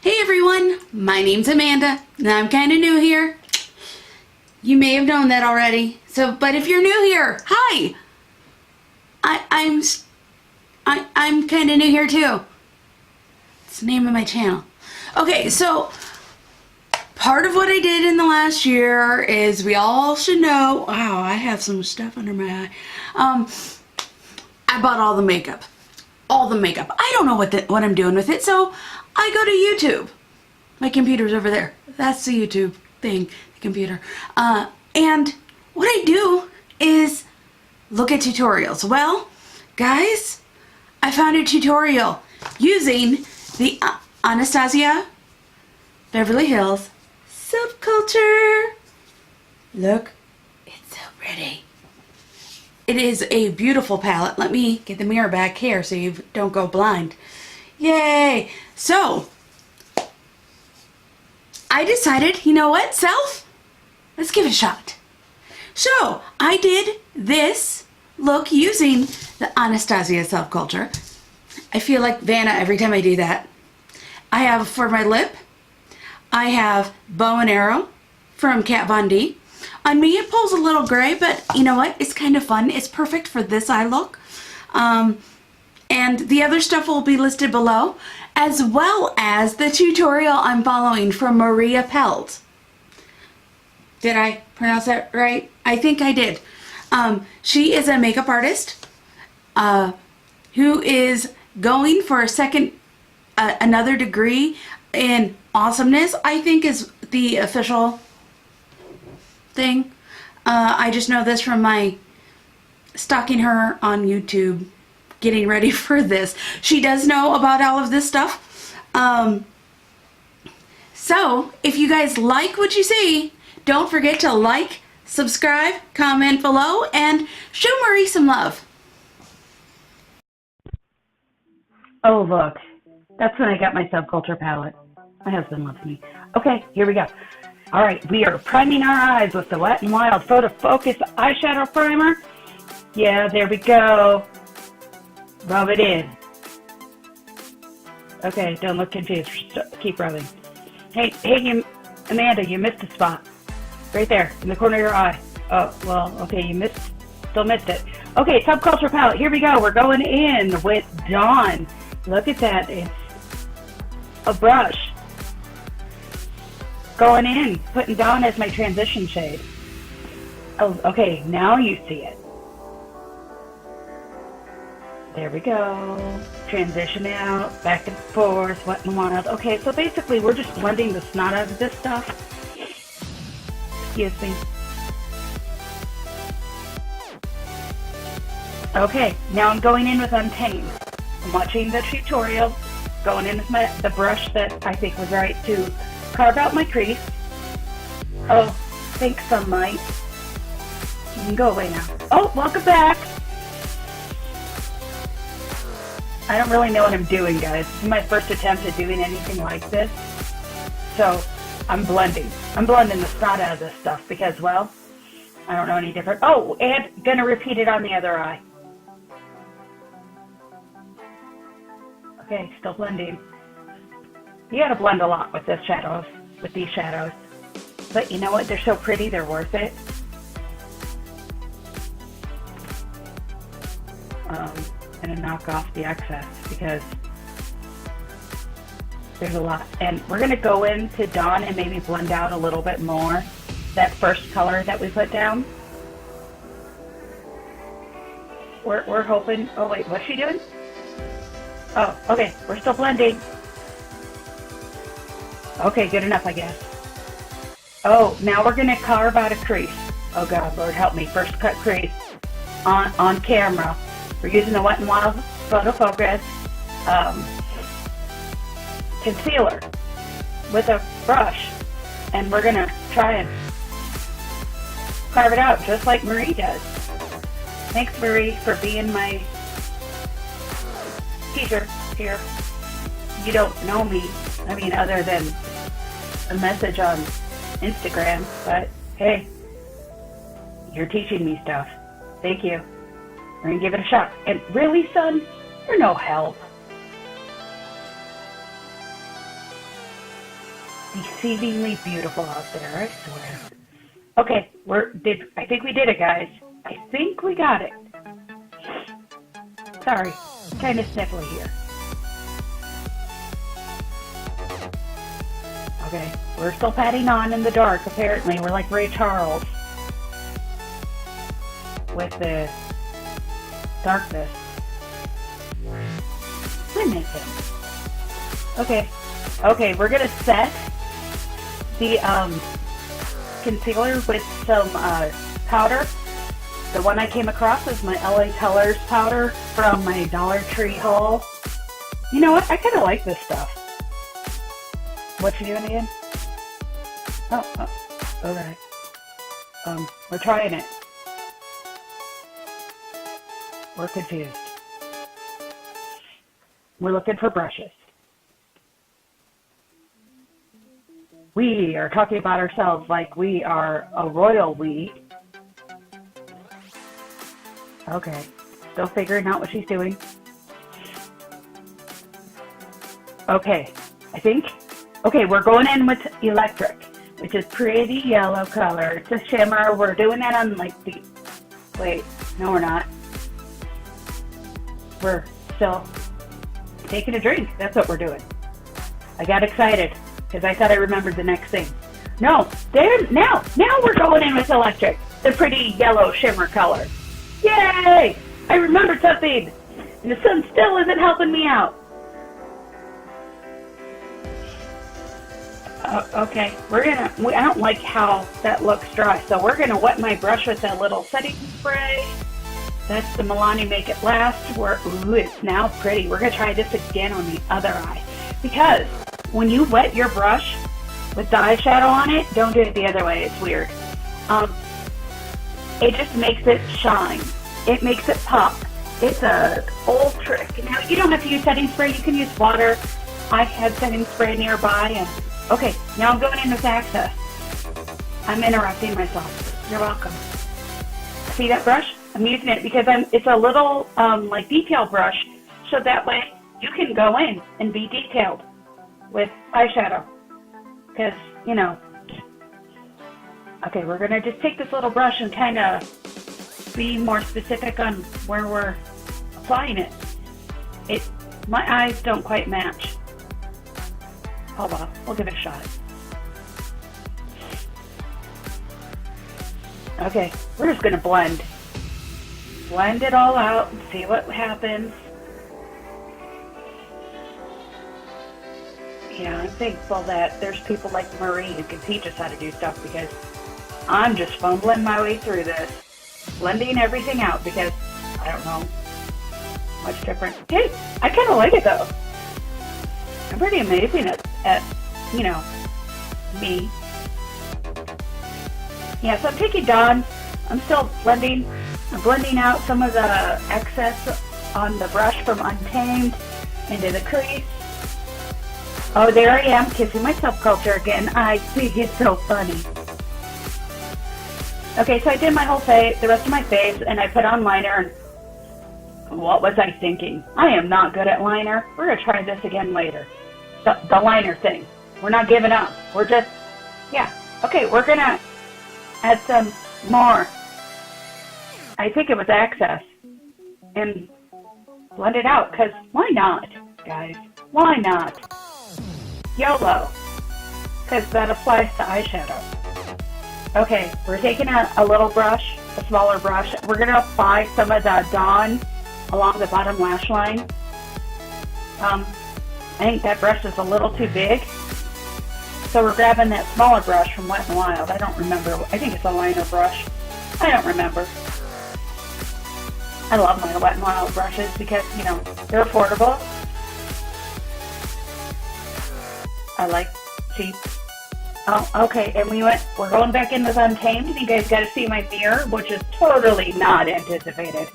Hey everyone, my name's Amanda, and I'm kind of new here. You may have known that already. But if you're new here, hi. I'm kind of new here too. It's the name of my channel. Okay, so part of what I did in the last year is we all should know. Wow, I have some stuff under my eye. I bought all the makeup. I don't know what I'm doing with it, so I go to YouTube. My computer's over there. That's the YouTube thing, the computer. And what I do is look at tutorials. Well, guys, I found a tutorial using the Anastasia Beverly Hills Subculture. Look, it's so pretty. It is a beautiful palette. Let me get the mirror back here so you don't go blind. Yay! So, I decided, you know what, self? Let's give it a shot. So, I did this look using the Anastasia Subculture. I feel like Vanna every time I do that. I have for my lip, I have Bow and Arrow from Kat Von D. On me, it pulls a little gray, but you know what? It's kind of fun. It's perfect for this eye look. And the other stuff will be listed below, as well as the tutorial I'm following from Appelt. Did I pronounce that right? I think I did. She is a makeup artist who is going for another degree in awesomeness, I think is the official thing. I just know this from my stalking her on YouTube, getting ready for this. She does know about all of this stuff. So if you guys like what you see, don't forget to like, subscribe, comment below, and show Marie some love. Oh look, that's when I got my Subculture palette. My husband loves me. Okay, here we go. All right, we are priming our eyes with the Wet n Wild Photo Focus Eyeshadow Primer. Yeah, there we go. Rub it in. Okay, don't look confused. Keep rubbing. Hey, Amanda, you missed a spot. Right there, in the corner of your eye. Oh, well, okay, still missed it. Okay, Subculture palette, here we go. We're going in with Dawn. Look at that, it's a brush. Going in, putting Dawn as my transition shade. Oh, okay, now you see it. There we go. Transition out, back and forth, Wet n Wild. Okay, so basically we're just blending the snot out of this stuff. Excuse me. Okay, now I'm going in with Untamed. I'm watching the tutorial, going in with the brush that I think was right to carve out my crease. Oh, thanks, sunlight. You can go away now. Oh, welcome back. I don't really know what I'm doing, guys. This is my first attempt at doing anything like this. So, I'm blending. I'm blending the snot out of this stuff because, well, I don't know any different. Oh, and gonna repeat it on the other eye. Okay, still blending. You gotta blend a lot with these shadows. But you know what? They're so pretty, they're worth it. I'm gonna knock off the excess because there's a lot. And we're gonna go into Dawn and maybe blend out a little bit more that first color that we put down. We're hoping, oh wait, what's she doing? Oh, okay, we're still blending. Okay, good enough, I guess. Oh, now we're gonna carve out a crease. Oh God, Lord help me. First cut crease on camera. We're using the Wet n Wild Photo Focus concealer with a brush, and we're gonna try and carve it out just like Marie does. Thanks, Marie, for being my teacher here. You don't know me, I mean, other than a message on Instagram, but hey, you're teaching me stuff. Thank you. We're gonna give it a shot. And really, son, you're no help. deceivingly beautiful out there, I swear. Okay, I think we did it, guys. I think we got it. Sorry, kind of sniffly here. Okay, we're still patting on in the dark, apparently. We're like Ray Charles with the darkness. I miss him. Okay, we're gonna set the concealer with some powder. The one I came across is my LA Colors powder from my Dollar Tree haul. You know what? I kind of like this stuff. What you doing again? Oh, okay. We're trying it. We're confused. We're looking for brushes. We are talking about ourselves like we are a royal we. Okay. Still figuring out what she's doing. Okay. I think. Okay, we're going in with electric, which is pretty yellow color. It's a shimmer. We're doing that on like the... Wait. No, we're not. We're still taking a drink. That's what we're doing. I got excited because I thought I remembered the next thing. No, now we're going in with electric, the pretty yellow shimmer color. Yay! I remembered something, and the sun still isn't helping me out. Okay, I don't like how that looks dry, so we're gonna wet my brush with a little setting spray. That's the Milani Make It Last. Ooh, it's now pretty. We're going to try this again on the other eye. Because when you wet your brush with the eyeshadow on it, don't do it the other way. It's weird. It just makes it shine. It makes it pop. It's an old trick. Now, you don't have to use setting spray. You can use water. I had setting spray nearby. And okay, now I'm going in with Access. I'm interrupting myself. You're welcome. See that brush? I'm using it because it's a little like detail brush, so that way you can go in and be detailed with eyeshadow. Because, you know. Okay, we're going to just take this little brush and kind of be more specific on where we're applying it. My eyes don't quite match. Hold on, we'll give it a shot. Okay, we're just going to blend it all out and see what happens. You know, I'm thankful that there's people like Marie who can teach us how to do stuff, because I'm just fumbling my way through this, blending everything out because I don't know much different. Hey, I kind of like it though. I'm pretty amazing at you know, me. Yeah, so I'm taking Dawn. I'm still blending. I'm blending out some of the excess on the brush from Untamed into the crease. Oh, there I am, kissing my Subculture again. I think it's so funny. Okay, so I did my whole face, the rest of my face, and I put on liner. And what was I thinking? I am not good at liner. We're going to try this again later. The liner thing. We're not giving up. We're just, yeah. Okay, we're going to add some more. I think it was Access, and blend it out, because why not, guys? Why not? YOLO, because that applies to eyeshadow. Okay, we're taking a little brush, a smaller brush. We're going to apply some of the Dawn along the bottom lash line. I think that brush is a little too big, so we're grabbing that smaller brush from Wet n Wild. I don't remember. I think it's a liner brush. I don't remember. I love my Wet n Wild brushes because, you know, they're affordable. I like cheap. Oh, okay, and we're going back in with Untamed, and you guys got to see my mirror, which is totally not anticipated.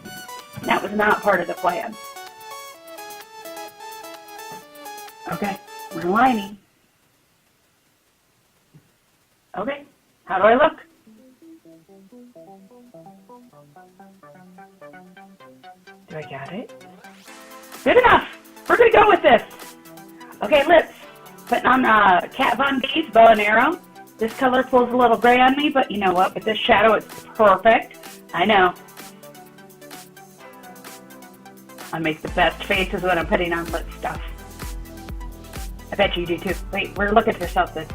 That was not part of the plan. Okay, we're lining. Okay, how do I look? Do I got it? Good enough. We're going to go with this. Okay, lips. Putting on Kat Von D's bow and arrow. This color pulls a little gray on me, but you know what? With this shadow, it's perfect. I know. I make the best faces when I'm putting on lip stuff. I bet you do too. Wait, we're looking for something.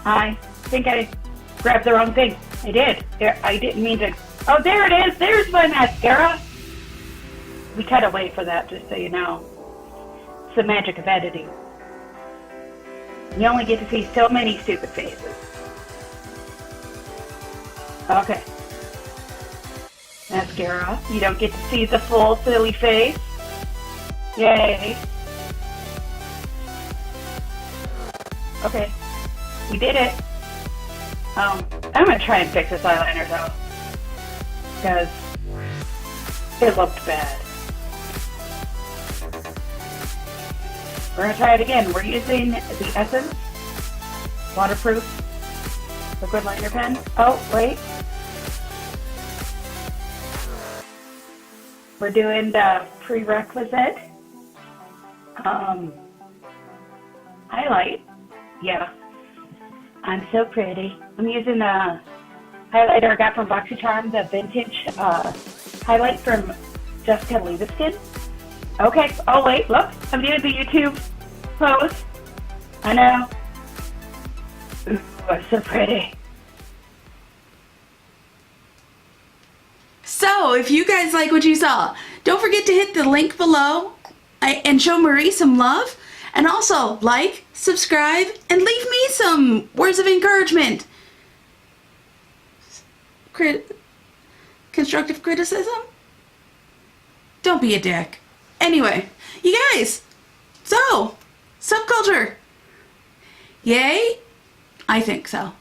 I think I grabbed the wrong thing. I did. I didn't mean to. Oh, there it is. There's my mascara. We cut away for that, just so you know. It's the magic of editing. You only get to see so many stupid faces. Okay. Mascara. You don't get to see the full silly face. Yay. Okay. We did it. I'm going to try and fix this eyeliner though. Because it looked bad. We're going to try it again. We're using the Essence Waterproof Liquid Liner Pen. Oh, wait. We're doing the prerequisite. Highlight. Yeah. I'm so pretty. I'm using the highlighter I got from BoxyCharm, the vintage highlight from Jessica Leaveskin. Okay. Oh, wait. Look. I'm doing the YouTube pose. I know. Ooh, I'm so pretty. So, if you guys like what you saw, don't forget to hit the link below and show Marie some love. And also, like, subscribe, and leave me some words of encouragement. Constructive criticism? Don't be a dick. Anyway, you guys, so, Subculture. Yay? I think so.